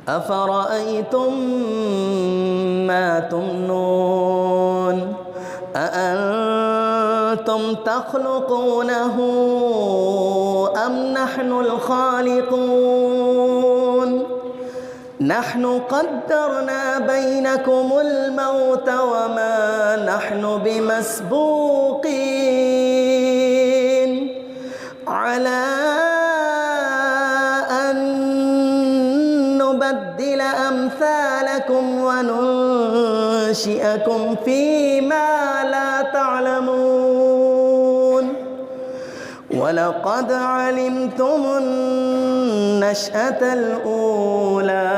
أفرأيتم ما تمنون أأنتم تخلقونه أم نحن الخالقون نحن قدرنا بينكم الموت وما نحن بمسبوقين على أن نبدل أمثالكم وننشئكم فيما لا تعلمون ولقد علمتم النشأة الأولى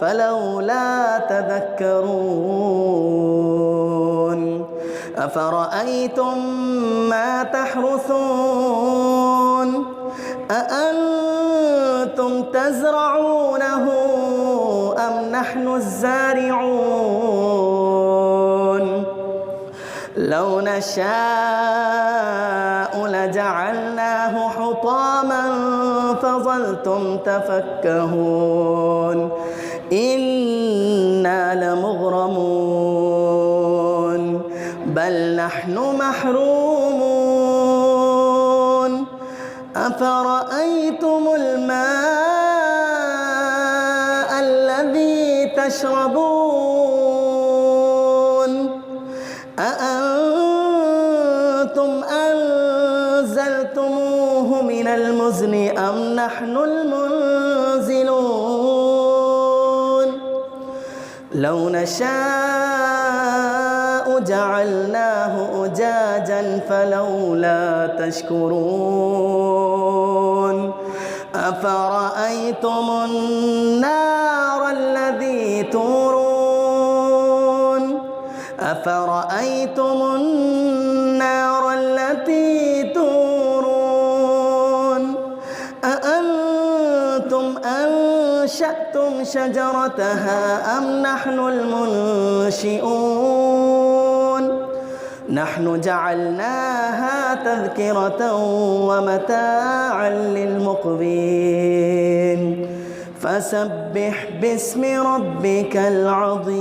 فلولا تذكرون أفرأيتم ما تحرثون أأنتم تزرعونه أم نحن الزارعون لو نشاء لجعلناه حطاما فظلتم تفكهون إنا لمغرمون بل نحن محرومون أفرأيتم الماء الذي تشربون أأنتم أنزلتموه من المزن أم نحن المنزلون لو نشاء جعلناه أجاجا فلولا تشكرون أفرأيتم النار التي تورون أفرأيتم النار التي تورون أأنتم أنشأتم شجرتها أم نحن المنشئون نحن جعلناها تذكرة ومتاعا للمقوين فسبح باسم ربك العظيم.